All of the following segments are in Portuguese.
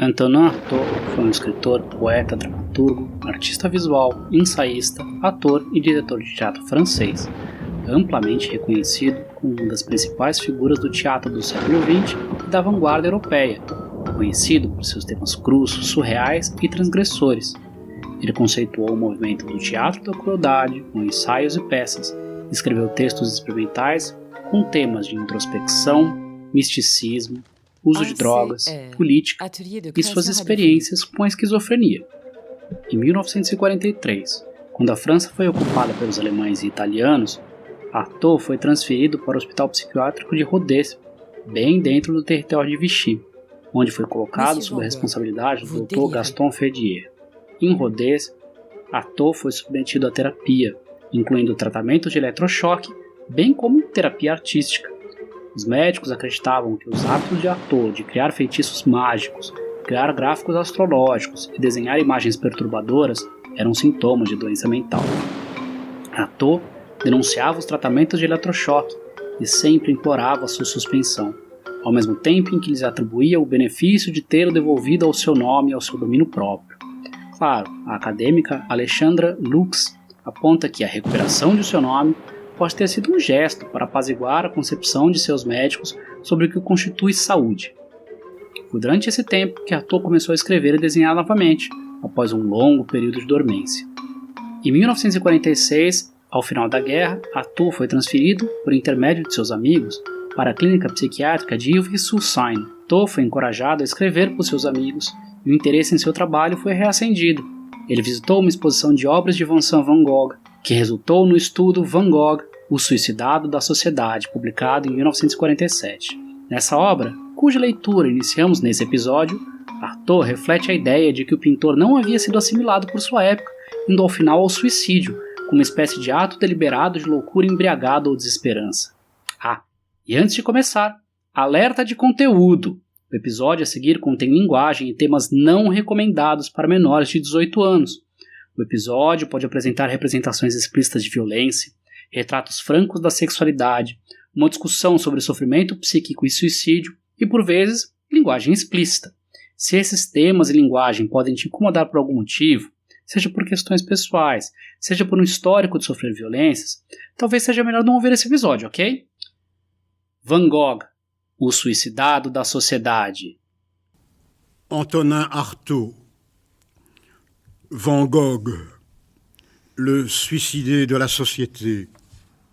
Antonin Artaud foi um escritor, poeta, dramaturgo, artista visual, ensaísta, ator e diretor de teatro francês, amplamente reconhecido como uma das principais figuras do teatro do século XX e da vanguarda europeia, conhecido por seus temas crus, surreais e transgressores. Ele conceituou o movimento do teatro da crueldade com ensaios e peças, escreveu textos experimentais com temas de introspecção, misticismo, uso de drogas, política e suas experiências com a esquizofrenia. Em 1943, quando a França foi ocupada pelos alemães e italianos, Artaud foi transferido para o Hospital Psiquiátrico de Rodez, bem dentro do território de Vichy, onde foi colocado sob a responsabilidade do Dr. Gaston Ferdier. Em Rodez, Artaud foi submetido a terapia, incluindo tratamento de eletrochoque, bem como terapia artística. Os médicos acreditavam que os hábitos de Artaud de criar feitiços mágicos, criar gráficos astrológicos e desenhar imagens perturbadoras eram sintomas de doença mental. Artaud denunciava os tratamentos de eletrochoque e sempre implorava sua suspensão, ao mesmo tempo em que lhes atribuía o benefício de tê-lo devolvido ao seu nome e ao seu domínio próprio. Claro, a acadêmica Alexandra Lux aponta que a recuperação de seu nome pode ter sido um gesto para apaziguar a concepção de seus médicos sobre o que constitui saúde. Foi durante esse tempo que Artaud começou a escrever e desenhar novamente, após um longo período de dormência. Em 1946, ao final da guerra, Artaud foi transferido, por intermédio de seus amigos, para a clínica psiquiátrica de Ivry-sur-Seine. Artaud foi encorajado a escrever por seus amigos e o interesse em seu trabalho foi reacendido. Ele visitou uma exposição de obras de Vincent van Gogh, que resultou no estudo Van Gogh, O Suicidado da Sociedade, publicado em 1947. Nessa obra, cuja leitura iniciamos nesse episódio, Artaud reflete a ideia de que o pintor não havia sido assimilado por sua época, indo ao final ao suicídio, como uma espécie de ato deliberado de loucura embriagada ou desesperança. E antes de começar, alerta de conteúdo! O episódio a seguir contém linguagem e temas não recomendados para menores de 18 anos. O episódio pode apresentar representações explícitas de violência, retratos francos da sexualidade, uma discussão sobre sofrimento psíquico e suicídio e, por vezes, linguagem explícita. Se esses temas e linguagem podem te incomodar por algum motivo, seja por questões pessoais, seja por um histórico de sofrer violências, talvez seja melhor não ouvir esse episódio, ok? Van Gogh, O Suicidado da Sociedade. Antonin Artaud. Van Gogh, Le Suicidé de la Société.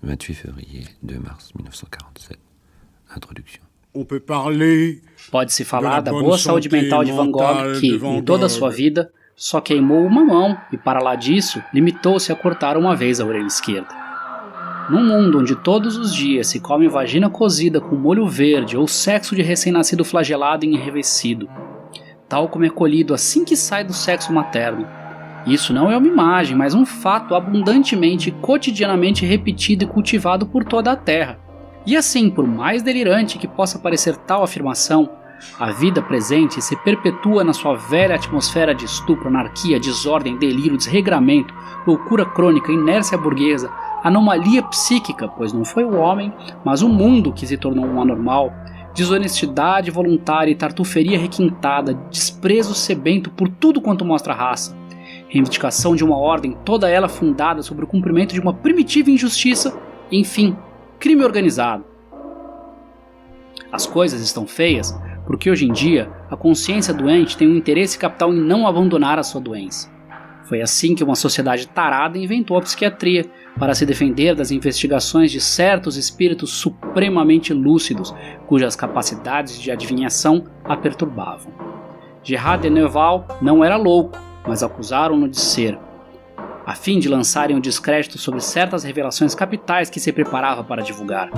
28 février, 2 mars 1947. Introduction. Pode-se falar da boa saúde mental de Van Gogh que, em toda a sua vida, só queimou uma mão e, para lá disso, limitou-se a cortar uma vez a orelha esquerda. Num mundo onde todos os dias se come vagina cozida com molho verde ou sexo de recém-nascido flagelado e enrevecido, tal como é colhido assim que sai do sexo materno, isso não é uma imagem, mas um fato abundantemente e cotidianamente repetido e cultivado por toda a Terra. E assim, por mais delirante que possa parecer tal afirmação, a vida presente se perpetua na sua velha atmosfera de estupro, anarquia, desordem, delírio, desregramento, loucura crônica, inércia burguesa, anomalia psíquica, pois não foi o homem, mas o mundo que se tornou um anormal, desonestidade voluntária e tartuferia requintada, desprezo sebento por tudo quanto mostra raça, reivindicação de uma ordem toda ela fundada sobre o cumprimento de uma primitiva injustiça, enfim, crime organizado. As coisas estão feias porque hoje em dia a consciência doente tem um interesse capital em não abandonar a sua doença. Foi assim que uma sociedade tarada inventou a psiquiatria, para se defender das investigações de certos espíritos supremamente lúcidos, cujas capacidades de adivinhação a perturbavam. Gerard de Nerval não era louco, mas acusaram-no de ser, a fim de lançarem o descrédito sobre certas revelações capitais que se preparava para divulgar.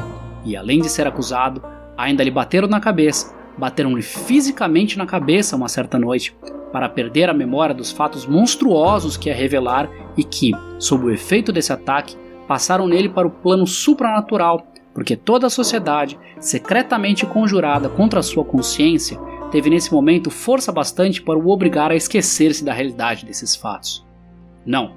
E além de ser acusado, ainda lhe bateram na cabeça, bateram-lhe fisicamente na cabeça uma certa noite, para perder a memória dos fatos monstruosos que ia revelar e que, sob o efeito desse ataque, passaram nele para o plano supranatural, porque toda a sociedade, secretamente conjurada contra a sua consciência, teve nesse momento força bastante para o obrigar a esquecer-se da realidade desses fatos. Não,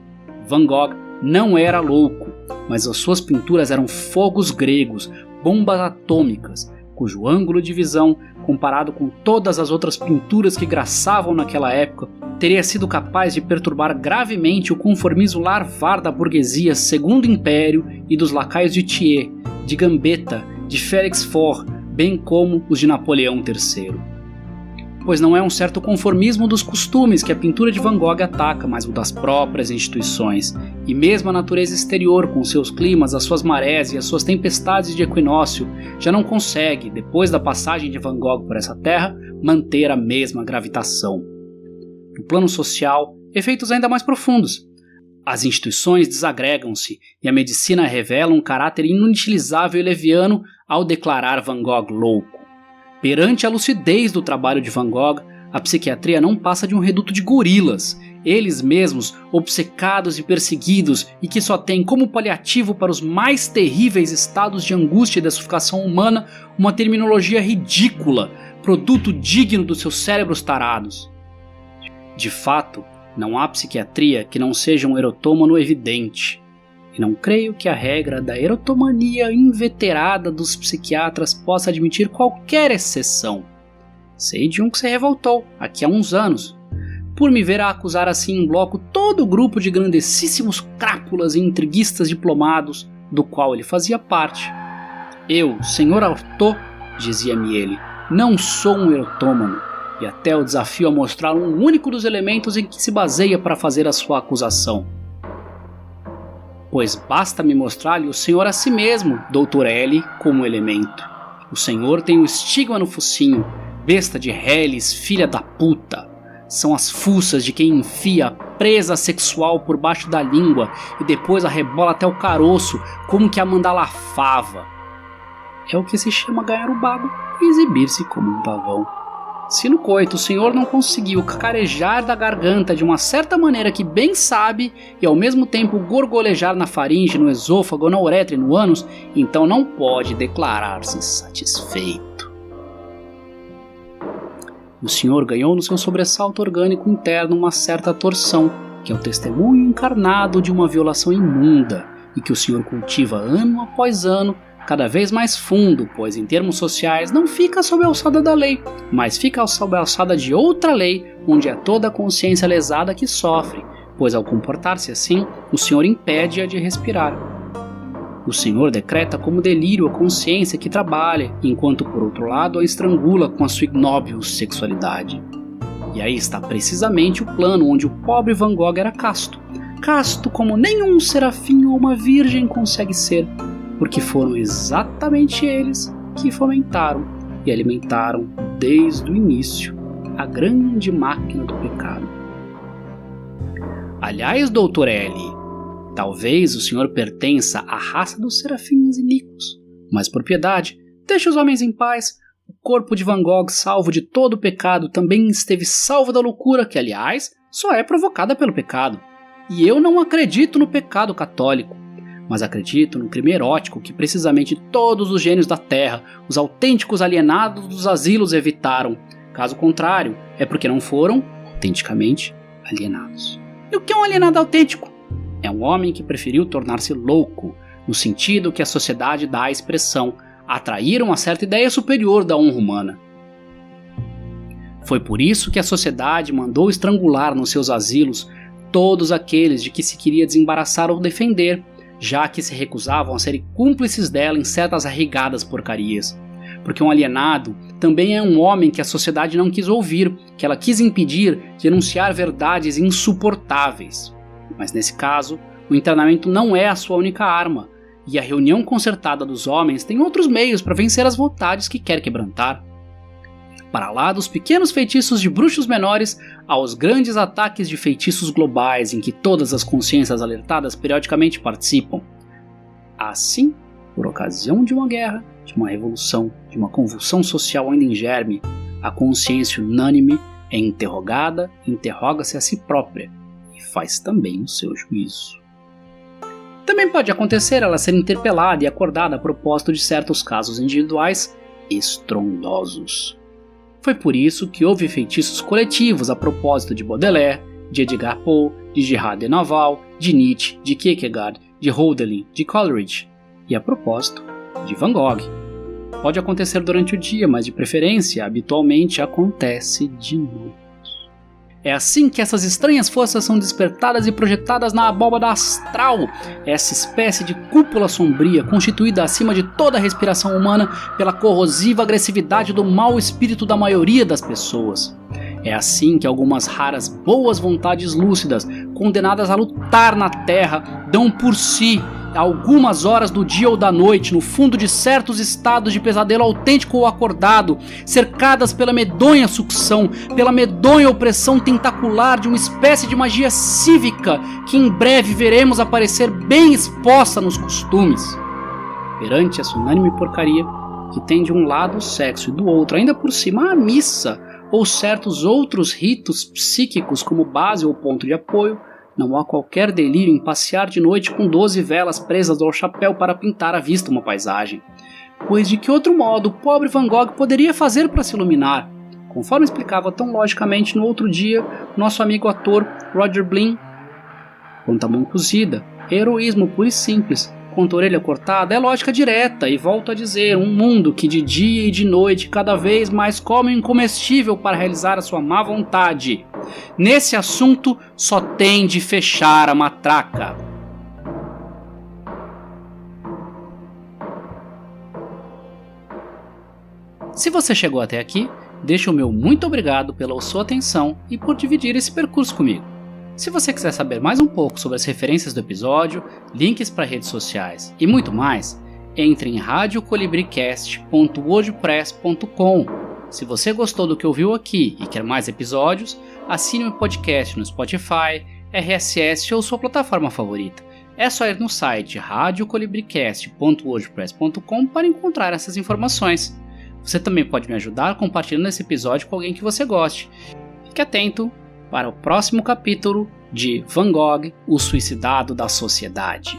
Van Gogh não era louco, mas as suas pinturas eram fogos gregos, bombas atômicas, cujo ângulo de visão comparado com todas as outras pinturas que graçavam naquela época, teria sido capaz de perturbar gravemente o conformismo larvar da burguesia Segundo Império e dos lacaios de Thiers, de Gambetta, de Félix Faure, bem como os de Napoleão III. Pois não é um certo conformismo dos costumes que a pintura de Van Gogh ataca, mas o das próprias instituições, e mesmo a natureza exterior, com seus climas, as suas marés e as suas tempestades de equinócio, já não consegue, depois da passagem de Van Gogh por essa terra, manter a mesma gravitação. No plano social, efeitos ainda mais profundos. As instituições desagregam-se e a medicina revela um caráter inutilizável e leviano ao declarar Van Gogh louco. Perante a lucidez do trabalho de Van Gogh, a psiquiatria não passa de um reduto de gorilas, eles mesmos obcecados e perseguidos e que só têm como paliativo para os mais terríveis estados de angústia e da suffocação humana uma terminologia ridícula, produto digno dos seus cérebros tarados. De fato, não há psiquiatria que não seja um erotômano evidente. E não creio que a regra da erotomania inveterada dos psiquiatras possa admitir qualquer exceção. Sei de um que se revoltou, aqui há uns anos, por me ver a acusar assim em bloco todo o grupo de grandessíssimos crápulas e intriguistas diplomados, do qual ele fazia parte. Eu, senhor Artaud, dizia-me ele, não sou um erotômano, e até o desafio a mostrar um único dos elementos em que se baseia para fazer a sua acusação. Pois basta-me mostrar-lhe o senhor a si mesmo, Dr. L, como elemento. O senhor tem o estigma no focinho, besta de reles, filha da puta. São as fuças de quem enfia a presa sexual por baixo da língua e depois a rebola até o caroço, como que a mandala fava. É o que se chama ganhar o bago e exibir-se como um pavão. Se no coito o senhor não conseguiu cacarejar da garganta de uma certa maneira que bem sabe e ao mesmo tempo gorgolejar na faringe, no esôfago, na uretra e no ânus, então não pode declarar-se satisfeito. O senhor ganhou no seu sobressalto orgânico interno uma certa torção, que é o testemunho encarnado de uma violação imunda e que o senhor cultiva ano após ano, cada vez mais fundo, pois em termos sociais não fica sob a alçada da lei, mas fica sob a alçada de outra lei, onde é toda a consciência lesada que sofre, pois ao comportar-se assim, o senhor impede-a de respirar. O senhor decreta como delírio a consciência que trabalha, enquanto por outro lado a estrangula com a sua ignóbil sexualidade. E aí está precisamente o plano onde o pobre Van Gogh era casto. Casto como nenhum serafim ou uma virgem consegue ser, porque foram exatamente eles que fomentaram e alimentaram desde o início a grande máquina do pecado. Aliás, Dr. L, talvez o senhor pertença à raça dos serafins iníquos, mas por piedade, deixe os homens em paz. O corpo de Van Gogh, salvo de todo o pecado, também esteve salvo da loucura, que aliás só é provocada pelo pecado. E eu não acredito no pecado católico, mas acredito no crime erótico que precisamente todos os gênios da Terra, os autênticos alienados dos asilos evitaram. Caso contrário, é porque não foram autenticamente alienados. E o que é um alienado autêntico? É um homem que preferiu tornar-se louco, no sentido que a sociedade dá à expressão, atrair uma certa ideia superior da honra humana. Foi por isso que a sociedade mandou estrangular nos seus asilos todos aqueles de que se queria desembaraçar ou defender, já que se recusavam a serem cúmplices dela em certas arregadas porcarias. Porque um alienado também é um homem que a sociedade não quis ouvir, que ela quis impedir de enunciar verdades insuportáveis. Mas nesse caso, o internamento não é a sua única arma, e a reunião concertada dos homens tem outros meios para vencer as vontades que quer quebrantar. Para lá dos pequenos feitiços de bruxos menores aos grandes ataques de feitiços globais em que todas as consciências alertadas periodicamente participam. Assim, por ocasião de uma guerra, de uma revolução, de uma convulsão social ainda em germe, a consciência unânime é interrogada, interroga-se a si própria e faz também o seu juízo. Também pode acontecer ela ser interpelada e acordada a propósito de certos casos individuais estrondosos. Foi por isso que houve feitiços coletivos a propósito de Baudelaire, de Edgar Poe, de Gerard de Nerval, de Nietzsche, de Kierkegaard, de Hölderlin, de Coleridge e a propósito de Van Gogh. Pode acontecer durante o dia, mas de preferência, habitualmente acontece de noite. É assim que essas estranhas forças são despertadas e projetadas na abóbada astral, essa espécie de cúpula sombria constituída acima de toda a respiração humana pela corrosiva agressividade do mau espírito da maioria das pessoas. É assim que algumas raras boas vontades lúcidas, condenadas a lutar na terra, dão por si, algumas horas do dia ou da noite, no fundo de certos estados de pesadelo autêntico ou acordado, cercadas pela medonha sucção, pela medonha opressão tentacular de uma espécie de magia cívica que em breve veremos aparecer bem exposta nos costumes. Perante essa unânime porcaria, que tem de um lado o sexo e do outro, ainda por cima, a missa, ou certos outros ritos psíquicos como base ou ponto de apoio, não há qualquer delírio em passear de noite com 12 velas presas ao chapéu para pintar à vista uma paisagem. Pois de que outro modo o pobre Van Gogh poderia fazer para se iluminar? Conforme explicava tão logicamente no outro dia nosso amigo ator Roger Blin. Quanto à mão cozida, é heroísmo puro e simples. Quanto a orelha cortada, é lógica direta, e volto a dizer, um mundo que de dia e de noite cada vez mais come o incomestível para realizar a sua má vontade. Nesse assunto, só tem de fechar a matraca. Se você chegou até aqui, deixa o meu muito obrigado pela sua atenção e por dividir esse percurso comigo. Se você quiser saber mais um pouco sobre as referências do episódio, links para redes sociais e muito mais, entre em radiocolibricast.wordpress.com. Se você gostou do que ouviu aqui e quer mais episódios, assine o podcast no Spotify, RSS ou sua plataforma favorita. É só ir no site radiocolibricast.wordpress.com para encontrar essas informações. Você também pode me ajudar compartilhando esse episódio com alguém que você goste. Fique atento para o próximo capítulo de Van Gogh, o suicidado da sociedade.